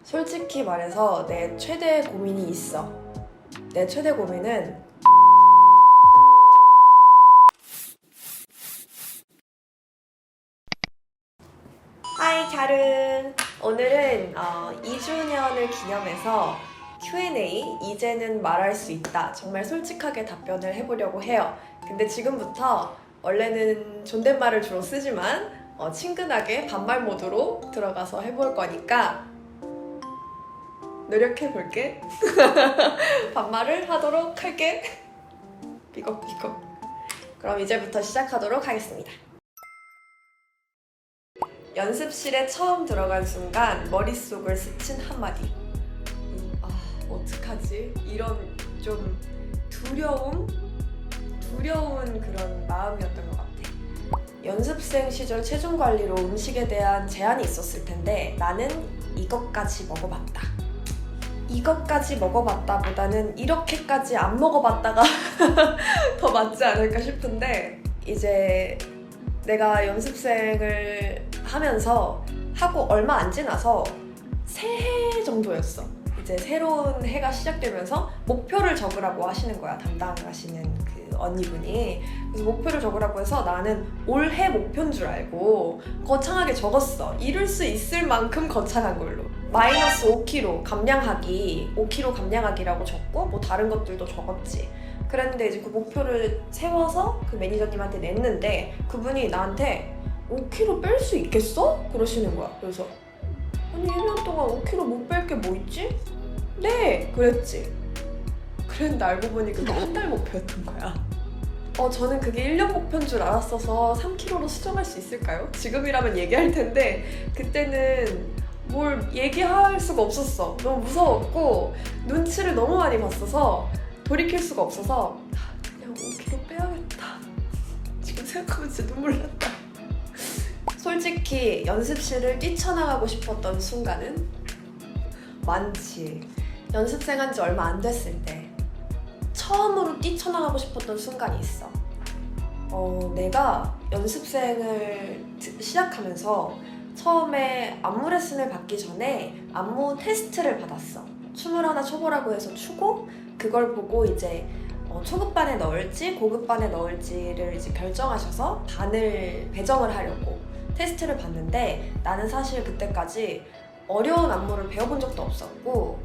솔직히 말해서 내 최대 고민이 있어. 내 최대 고민은 하이 갸르! 오늘은 2주년을 기념해서 Q&A 이제는 말할 수 있다. 정말 솔직하게 답변을 해보려고 해요. 근데 지금부터 원래는 존댓말을 주로 쓰지만 친근하게 반말 모드로 들어가서 해볼 거니까 노력해볼게. 반말을 하도록 할게. 비겁비겁. 그럼 이제부터 시작하도록 하겠습니다. 연습실에 처음 들어간 순간 머릿속을 스친 한마디. 어떡하지? 이런 좀 두려운 그런 마음이었던 것 같아. 연습생 시절 체중 관리로 음식에 대한 제한이 있었을 텐데 나는 이것까지 먹어봤다. 이것까지 먹어봤다 보다는 이렇게까지 안 먹어봤다가 더 맞지 않을까 싶은데, 이제 내가 연습생을 하면서 하고 얼마 안 지나서 새해 정도였어. 이제 새로운 해가 시작되면서 목표를 적으라고 하시는 거야, 담당하시는 그 언니분이. 그래서 목표를 적으라고 해서 나는 올해 목표인 줄 알고 거창하게 적었어. 이룰 수 있을 만큼 거창한 걸로. 마이너스 5kg 감량하기, 5kg 감량하기라고 적고 뭐 다른 것들도 적었지. 그랬는데 이제 그 목표를 세워서 그 매니저님한테 냈는데 그분이 나한테 5kg 뺄 수 있겠어? 그러시는 거야. 그래서 아니 1년 동안 5kg 못 뺄 게 뭐 있지? 네! 그랬지. 그랬는데 알고 보니 그게 한 달 목표였던 거야. 저는 그게 1년 목표인 줄 알았어서 3kg로 수정할 수 있을까요? 지금이라면 얘기할 텐데 그때는 뭘 얘기할 수가 없었어. 너무 무서웠고 눈치를 너무 많이 봤어서 돌이킬 수가 없어서 그냥 5kg 빼야겠다. 지금 생각하면 진짜 눈물 난다. 솔직히 연습실을 뛰쳐나가고 싶었던 순간은 많지. 연습생 한 지 얼마 안 됐을 때 처음으로 뛰쳐나가고 싶었던 순간이 있어. 내가 연습생을 시작하면서 처음에 안무 레슨을 받기 전에 안무 테스트를 받았어. 춤을 하나 춰보라고 해서 추고 그걸 보고 이제 초급반에 넣을지 고급반에 넣을지를 이제 결정하셔서 반을 배정을 하려고 테스트를 봤는데, 나는 사실 그때까지 어려운 안무를 배워본 적도 없었고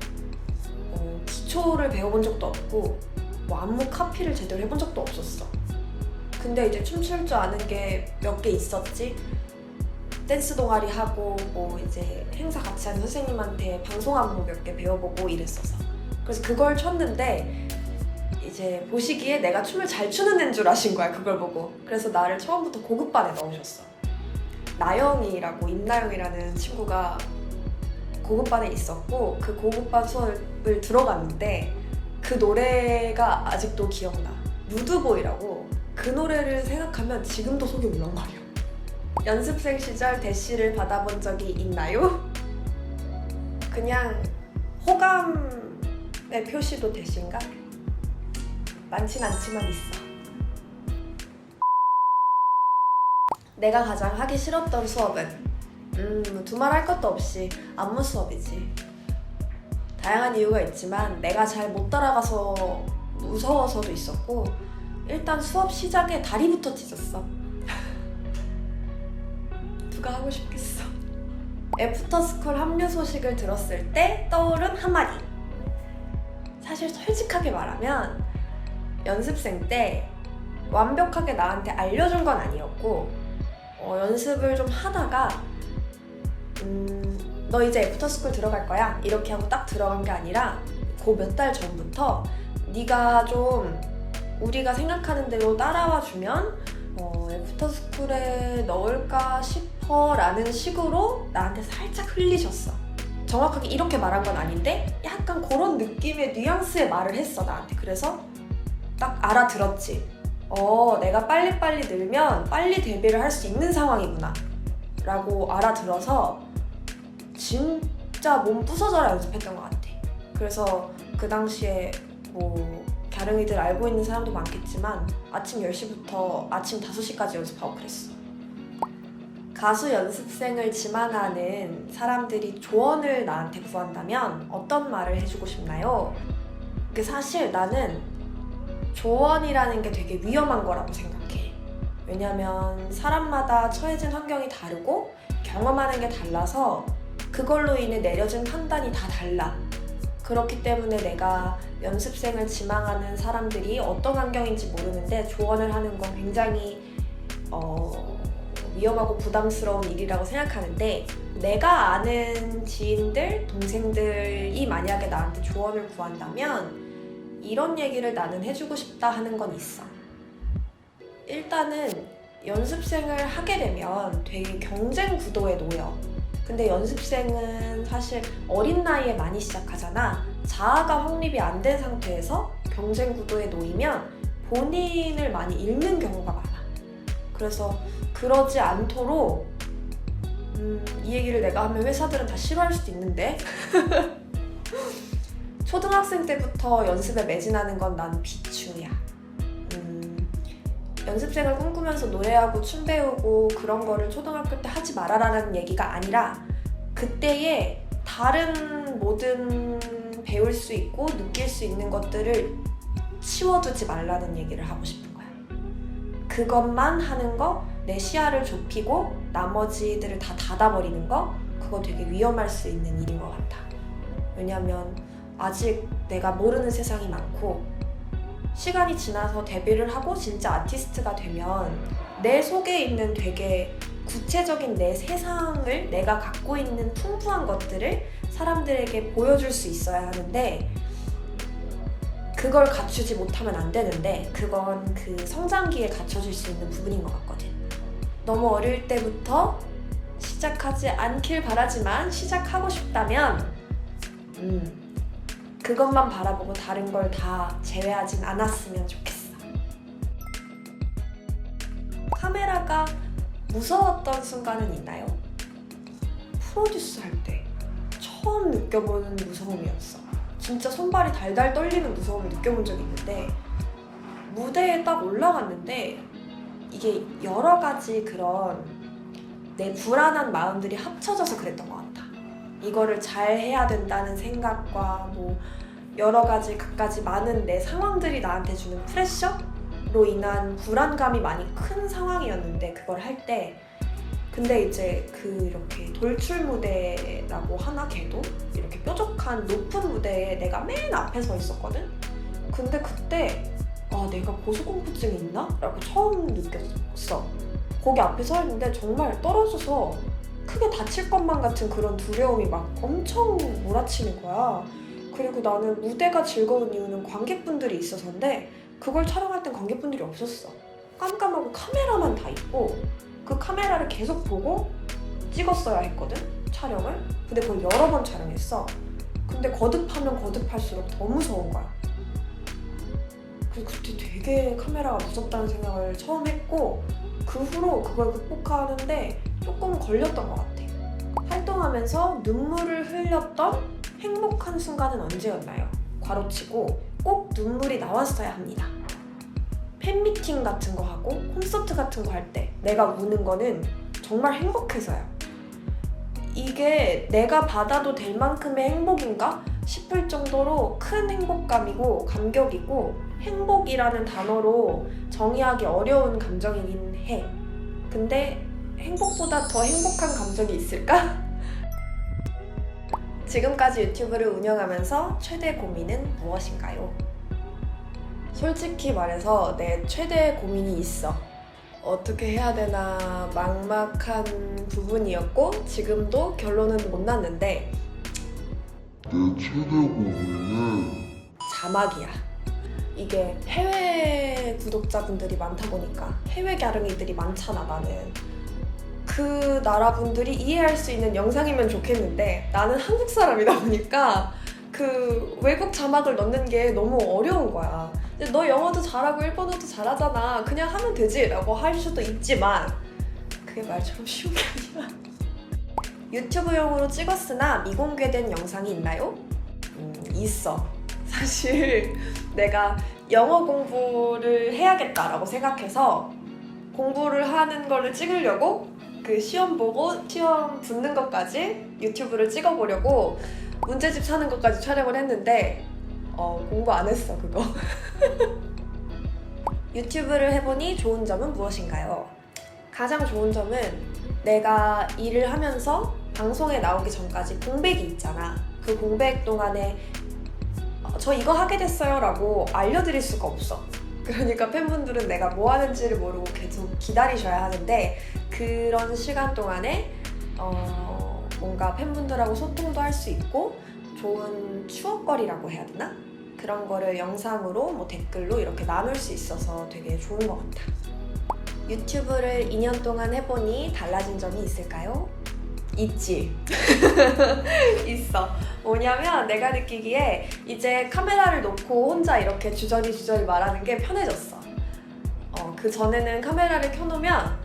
기초를 배워본 적도 없고 뭐 안무 카피를 제대로 해본 적도 없었어. 근데 이제 춤출 줄 아는 게 몇 개 있었지. 댄스 동아리 하고 뭐 이제 행사 같이 하는 선생님한테 방송 안무 몇 개 배워보고 이랬어서. 그래서 그걸 췄는데 이제 보시기에 내가 춤을 잘 추는 애인 줄 아신 거야, 그걸 보고. 그래서 나를 처음부터 고급반에 넣으셨어. 나영이라고, 임나영이라는 친구가 고급반에 있었고 그 고급반 수업을 들어갔는데 그 노래가 아직도 기억나. 무드보이라고. 그 노래를 생각하면 지금도 속이 울렁거려. 연습생 시절 대시를 받아본 적이 있나요? 그냥 호감의 표시도 대시인가? 많진 않지만 있어. 내가 가장 하기 싫었던 수업은 두말할 것도 없이 안무 수업이지. 다양한 이유가 있지만 내가 잘 못 따라가서 무서워서도 있었고, 일단 수업 시작에 다리부터 찢었어. 누가 하고 싶겠어. 애프터스쿨 합류 소식을 들었을 때 떠오른 한마디. 사실 솔직하게 말하면 연습생 때 완벽하게 나한테 알려준 건 아니었고, 연습을 좀 하다가 너 이제 애프터스쿨 들어갈 거야? 이렇게 하고 딱 들어간 게 아니라 그 몇 달 전부터 네가 좀 우리가 생각하는 대로 따라와 주면 애프터스쿨에 넣을까 싶어 라는 식으로 나한테 살짝 흘리셨어. 정확하게 이렇게 말한 건 아닌데 약간 그런 느낌의 뉘앙스의 말을 했어, 나한테. 그래서 딱 알아들었지. 내가 빨리빨리 늘면 빨리 데뷔를 할 수 있는 상황이구나 라고 알아들어서 진짜 몸 부서져라 연습했던 것 같아. 그래서 그 당시에 뭐 갸릉이들 알고 있는 사람도 많겠지만 아침 10시부터 아침 5시까지 연습하고 그랬어. 가수 연습생을 지망하는 사람들이 조언을 나한테 구한다면 어떤 말을 해주고 싶나요? 사실 나는 조언이라는 게 되게 위험한 거라고 생각해. 왜냐면 사람마다 처해진 환경이 다르고 경험하는 게 달라서 그걸로 인해 내려진 판단이 다 달라. 그렇기 때문에 내가 연습생을 지망하는 사람들이 어떤 환경인지 모르는데 조언을 하는 건 굉장히 위험하고 부담스러운 일이라고 생각하는데, 내가 아는 지인들, 동생들이 만약에 나한테 조언을 구한다면 이런 얘기를 나는 해주고 싶다 하는 건 있어. 일단은 연습생을 하게 되면 되게 경쟁 구도에 놓여. 근데 연습생은 사실 어린 나이에 많이 시작하잖아. 자아가 확립이 안 된 상태에서 경쟁 구도에 놓이면 본인을 많이 잃는 경우가 많아. 그래서 그러지 않도록 이 얘기를 내가 하면 회사들은 다 싫어할 수도 있는데 초등학생 때부터 연습에 매진하는 건 난 비추야. 연습생을 꿈꾸면서 노래하고 춤 배우고 그런 거를 초등학교 때 하지 말아라는 얘기가 아니라 그때의 다른 모든 배울 수 있고 느낄 수 있는 것들을 치워두지 말라는 얘기를 하고 싶은 거야. 그것만 하는 거, 내 시야를 좁히고 나머지들을 다 닫아버리는 거, 그거 되게 위험할 수 있는 일인 것 같아. 왜냐면 아직 내가 모르는 세상이 많고 시간이 지나서 데뷔를 하고 진짜 아티스트가 되면 내 속에 있는 되게 구체적인 내 세상을, 내가 갖고 있는 풍부한 것들을 사람들에게 보여줄 수 있어야 하는데 그걸 갖추지 못하면 안 되는데 그건 그 성장기에 갖춰질 수 있는 부분인 것 같거든. 너무 어릴 때부터 시작하지 않길 바라지만 시작하고 싶다면 그것만 바라보고 다른 걸 다 제외하진 않았으면 좋겠어. 카메라가 무서웠던 순간은 있나요? 프로듀스 할 때 처음 느껴보는 무서움이었어. 진짜 손발이 달달 떨리는 무서움을 느껴본 적이 있는데 무대에 딱 올라갔는데 이게 여러 가지 그런 내 불안한 마음들이 합쳐져서 그랬던 것 같아. 이거를 잘 해야 된다는 생각과 뭐 여러 가지 갖가지 많은 내 상황들이 나한테 주는 프레셔로 인한 불안감이 많이 큰 상황이었는데 그걸 할 때 근데 이제 이렇게 돌출 무대라고 하나 걔도 이렇게 뾰족한 높은 무대에 내가 맨 앞에 서 있었거든? 근데 그때 내가 고소공포증이 있나? 라고 처음 느꼈어. 거기 앞에 서 있는데 정말 떨어져서 크게 다칠 것만 같은 그런 두려움이 막 엄청 몰아치는 거야. 그리고 나는 무대가 즐거운 이유는 관객분들이 있어서인데 그걸 촬영할 땐 관객분들이 없었어. 깜깜하고 카메라만 다 있고 그 카메라를 계속 보고 찍었어야 했거든, 촬영을. 근데 그걸 여러 번 촬영했어. 근데 거듭하면 거듭할수록 더 무서운 거야. 그래서 그때 되게 카메라가 무섭다는 생각을 처음 했고 그 후로 그걸 극복하는데 조금 걸렸던 것 같아. 활동하면서 눈물을 흘렸던 행복한 순간은 언제였나요? 괄호치고 꼭 눈물이 나왔어야 합니다. 팬미팅 같은 거 하고 콘서트 같은 거 할 때 내가 우는 거는 정말 행복해서야. 이게 내가 받아도 될 만큼의 행복인가 싶을 정도로 큰 행복감이고 감격이고 행복이라는 단어로 정의하기 어려운 감정이긴 해. 근데 행복보다 더 행복한 감정이 있을까? 지금까지 유튜브를 운영하면서 최대 고민은 무엇인가요? 솔직히 말해서 내 최대 고민이 있어. 어떻게 해야 되나 막막한 부분이었고 지금도 결론은 못 났는데 내 최대 고민은 자막이야. 이게 해외 구독자분들이 많다 보니까 해외 갸름이들이 많잖아. 나는 그 나라 분들이 이해할 수 있는 영상이면 좋겠는데 나는 한국 사람이다 보니까 그 외국 자막을 넣는 게 너무 어려운 거야. 너 영어도 잘하고 일본어도 잘하잖아, 그냥 하면 되지 라고 할 수도 있지만 그게 말처럼 쉬운 게 아니야. 유튜브용으로 찍었으나 미공개된 영상이 있나요? 있어. 사실 내가 영어 공부를 해야겠다라고 생각해서 공부를 하는 거를 찍으려고 그 시험 보고 시험 붙는 것까지 유튜브를 찍어보려고 문제집 사는 것까지 촬영을 했는데 공부 안 했어 그거. 유튜브를 해보니 좋은 점은 무엇인가요? 가장 좋은 점은 내가 일을 하면서 방송에 나오기 전까지 공백이 있잖아. 그 공백 동안에 저 이거 하게 됐어요 라고 알려드릴 수가 없어. 그러니까 팬분들은 내가 뭐 하는지를 모르고 계속 기다리셔야 하는데, 그런 시간 동안에 뭔가 팬분들하고 소통도 할 수 있고 좋은 추억거리라고 해야 되나? 그런 거를 영상으로 뭐 댓글로 이렇게 나눌 수 있어서 되게 좋은 것 같아. 유튜브를 2년 동안 해보니 달라진 점이 있을까요? 있지. 있어. 뭐냐면 내가 느끼기에 이제 카메라를 놓고 혼자 이렇게 주저리 말하는 게 편해졌어. 그 전에는 카메라를 켜놓으면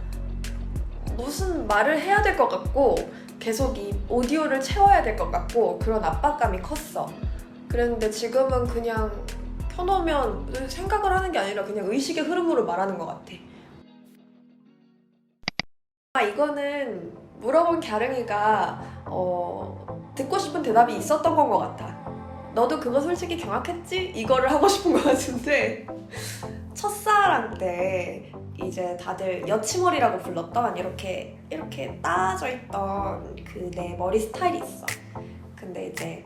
무슨 말을 해야 될 것 같고 계속 이 오디오를 채워야 될 것 같고 그런 압박감이 컸어. 그랬는데 지금은 그냥 켜놓으면 생각을 하는 게 아니라 그냥 의식의 흐름으로 말하는 것 같아. 이거는 물어본 갸릉이가 듣고 싶은 대답이 있었던 건 것 같아. 너도 그거 솔직히 경악했지? 이거를 하고 싶은 것 같은데, 첫사랑 때 이제 다들 여치머리라고 불렀던 이렇게 따져 있던 그 내 머리 스타일이 있어. 근데 이제